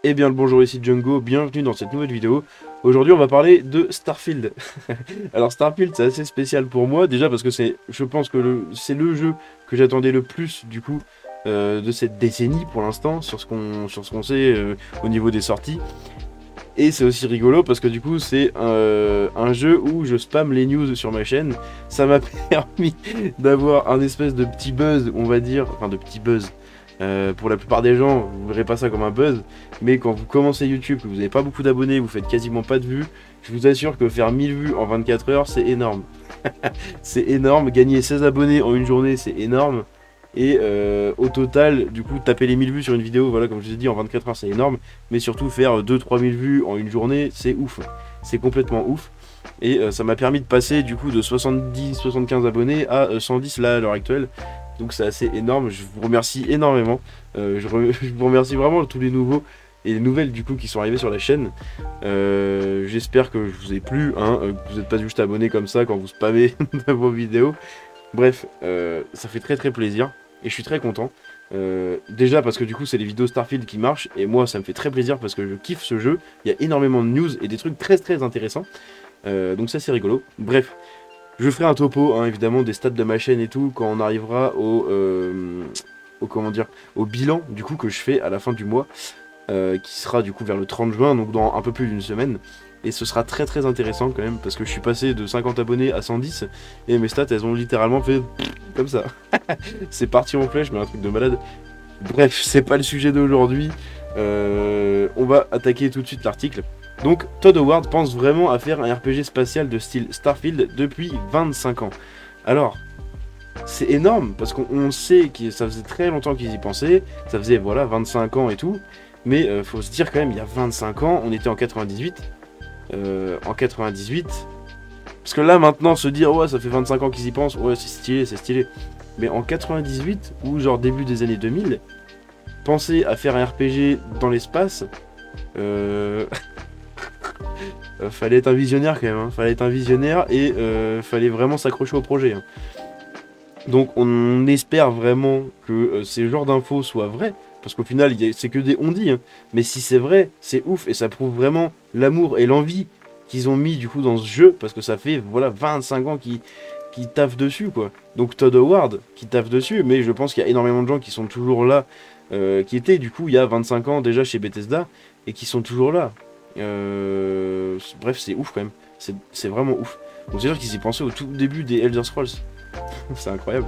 Eh bien le bonjour, ici Django, bienvenue dans cette nouvelle vidéo. Aujourd'hui on va parler de Starfield. Alors Starfield c'est assez spécial pour moi, déjà parce que je pense que c'est le jeu que j'attendais le plus du coup de cette décennie pour l'instant, sur ce qu'on sait au niveau des sorties. Et c'est aussi rigolo parce que du coup c'est un jeu où je spam les news sur ma chaîne. Ça m'a permis d'avoir un espèce de petit buzz, on va dire, enfin de petit buzz. Pour la plupart des gens, vous ne verrez pas ça comme un buzz, mais quand vous commencez YouTube, que vous n'avez pas beaucoup d'abonnés, vous faites quasiment pas de vues, je vous assure que faire 1000 vues en 24 heures, c'est énorme. C'est énorme, gagner 16 abonnés en une journée, c'est énorme. Et au total, du coup, taper les 1000 vues sur une vidéo, voilà, comme je vous ai dit, en 24 heures, c'est énorme. Mais surtout, faire 2-3 000 vues en une journée, c'est ouf. C'est complètement ouf. Et ça m'a permis de passer, du coup, de 70-75 abonnés à 110 là, à l'heure actuelle. Donc c'est assez énorme. Je vous remercie énormément. Je vous remercie vraiment tous les nouveaux et les nouvelles, du coup, qui sont arrivées sur la chaîne. J'espère que je vous ai plu, hein, que vous n'êtes pas juste abonné comme ça quand vous spammez de vos vidéos. Bref, ça fait très très plaisir et je suis très content. Déjà parce que du coup c'est les vidéos Starfield qui marchent et moi ça me fait très plaisir parce que je kiffe ce jeu. Il y a énormément de news et des trucs très très intéressants. Donc ça c'est rigolo. Bref, je ferai un topo hein, évidemment des stats de ma chaîne et tout quand on arrivera au comment dire, au bilan du coup que je fais à la fin du mois. Qui sera du coup vers le 30 juin, donc dans un peu plus d'une semaine. Et ce sera très très intéressant quand même, parce que je suis passé de 50 abonnés à 110, et mes stats elles ont littéralement fait comme ça. C'est parti en flèche, mais un truc de malade. Bref, c'est pas le sujet d'aujourd'hui. On va attaquer tout de suite l'article. Donc, Todd Howard pense vraiment à faire un RPG spatial de style Starfield depuis 25 ans. Alors, c'est énorme, parce qu'on sait que ça faisait très longtemps qu'ils y pensaient, ça faisait voilà 25 ans et tout, mais faut se dire quand même, il y a 25 ans, on était en 98. En 98. Parce que là, maintenant, se dire, ouais, ça fait 25 ans qu'ils y pensent, ouais, c'est stylé, c'est stylé. Mais en 98, ou genre début des années 2000, penser à faire un RPG dans l'espace, euh... fallait être un visionnaire quand même, hein. Fallait être un visionnaire et fallait vraiment s'accrocher au projet, hein. Donc on espère vraiment que ces genres d'infos soient vrais, parce qu'au final c'est que des on-dit, hein. Mais si c'est vrai, c'est ouf, et ça prouve vraiment l'amour et l'envie qu'ils ont mis du coup dans ce jeu, parce que ça fait voilà 25 ans qu'ils taffent dessus quoi. Donc Todd Howard qui taffe dessus, mais je pense qu'il y a énormément de gens qui sont toujours là, qui étaient du coup il y a 25 ans déjà chez Bethesda, et qui sont toujours là. Bref, c'est ouf quand même, c'est vraiment ouf. Donc c'est sûr qu'ils y pensaient au tout début des Elder Scrolls. C'est incroyable.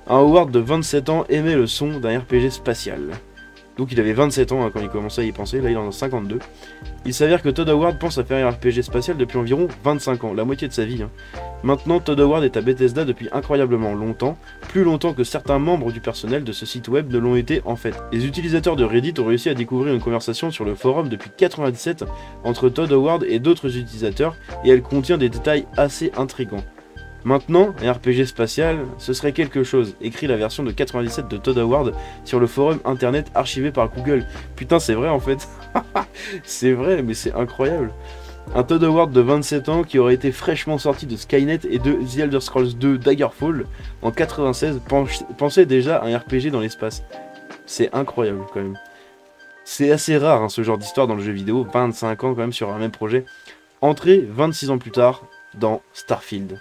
Un Howard de 27 ans aimait le son d'un RPG spatial. Donc il avait 27 ans hein, quand il commençait à y penser, là il en a 52. Il s'avère que Todd Howard pense à faire un RPG spatial depuis environ 25 ans, la moitié de sa vie, hein. Maintenant, Todd Howard est à Bethesda depuis incroyablement longtemps, plus longtemps que certains membres du personnel de ce site web ne l'ont été en fait. Les utilisateurs de Reddit ont réussi à découvrir une conversation sur le forum depuis 97 entre Todd Howard et d'autres utilisateurs, et elle contient des détails assez intrigants. Maintenant, un RPG spatial, ce serait quelque chose, écrit la version de 97 de Todd Howard sur le forum internet archivé par Google. Putain, c'est vrai en fait. C'est vrai, mais c'est incroyable. Un Todd Howard de 27 ans qui aurait été fraîchement sorti de Skynet et de The Elder Scrolls 2 Daggerfall en 96 pensait déjà à un RPG dans l'espace. C'est incroyable quand même. C'est assez rare hein, ce genre d'histoire dans le jeu vidéo, 25 ans quand même sur un même projet. Entré 26 ans plus tard dans Starfield.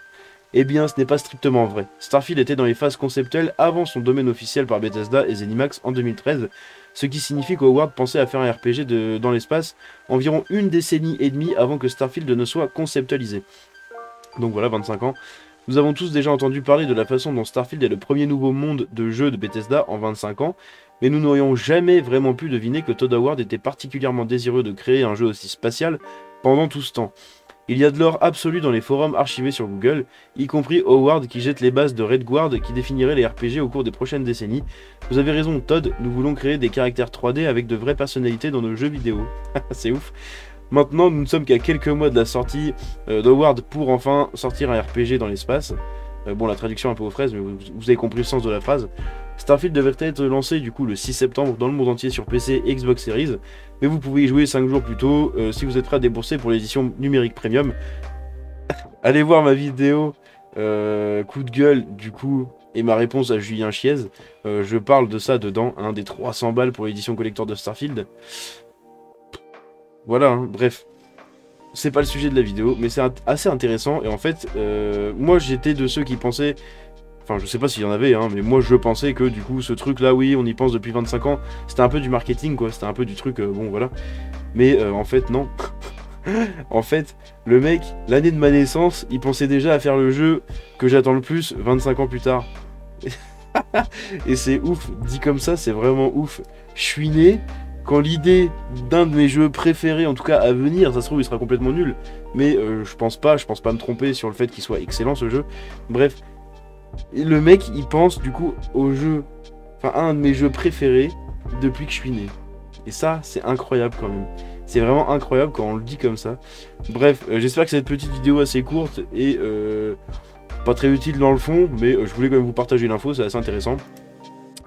Eh bien, ce n'est pas strictement vrai. Starfield était dans les phases conceptuelles avant son domaine officiel par Bethesda et ZeniMax en 2013, ce qui signifie qu'Howard pensait à faire un RPG dans l'espace environ une décennie et demie avant que Starfield ne soit conceptualisé. Donc voilà, 25 ans. Nous avons tous déjà entendu parler de la façon dont Starfield est le premier nouveau monde de jeu de Bethesda en 25 ans, mais nous n'aurions jamais vraiment pu deviner que Todd Howard était particulièrement désireux de créer un jeu aussi spatial pendant tout ce temps. Il y a de l'or absolu dans les forums archivés sur Google, y compris Howard qui jette les bases de Redguard qui définirait les RPG au cours des prochaines décennies. Vous avez raison Todd, nous voulons créer des caractères 3D avec de vraies personnalités dans nos jeux vidéo. C'est ouf. Maintenant, nous ne sommes qu'à quelques mois de la sortie d'Howard pour enfin sortir un RPG dans l'espace. Bon, la traduction est un peu aux fraises, mais vous avez compris le sens de la phrase. Starfield devrait être lancé du coup le 6 septembre dans le monde entier sur PC et Xbox Series, mais vous pouvez y jouer 5 jours plus tôt si vous êtes prêt à débourser pour l'édition numérique premium. Allez voir ma vidéo coup de gueule du coup et ma réponse à Julien Chiez. Je parle de ça dedans, hein, des 300 balles pour l'édition collector de Starfield. Voilà, hein, bref. C'est pas le sujet de la vidéo, mais c'est assez intéressant. Et en fait, moi j'étais de ceux qui pensaient... Enfin, je sais pas s'il y en avait, hein, mais moi je pensais que du coup, ce truc-là, oui, on y pense depuis 25 ans. C'était un peu du marketing, quoi. C'était un peu du truc, bon, voilà. Mais en fait, non. En fait, le mec, l'année de ma naissance, il pensait déjà à faire le jeu que j'attends le plus 25 ans plus tard. Et c'est ouf, dit comme ça, c'est vraiment ouf. Je suis né quand l'idée d'un de mes jeux préférés, en tout cas à venir, ça se trouve il sera complètement nul, mais je pense pas me tromper sur le fait qu'il soit excellent ce jeu. Bref, le mec il pense du coup au jeu, enfin à un de mes jeux préférés depuis que je suis né. Et ça, c'est incroyable quand même. C'est vraiment incroyable quand on le dit comme ça. Bref, j'espère que cette petite vidéo assez courte et pas très utile dans le fond, mais je voulais quand même vous partager l'info, c'est assez intéressant.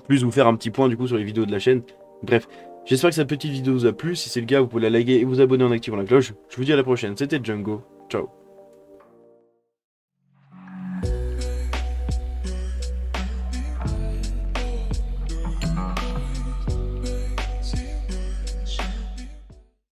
Plus vous faire un petit point du coup sur les vidéos de la chaîne. Bref, j'espère que cette petite vidéo vous a plu. Si c'est le cas, vous pouvez la liker et vous abonner en activant la cloche. Je vous dis à la prochaine, c'était Django. Ciao.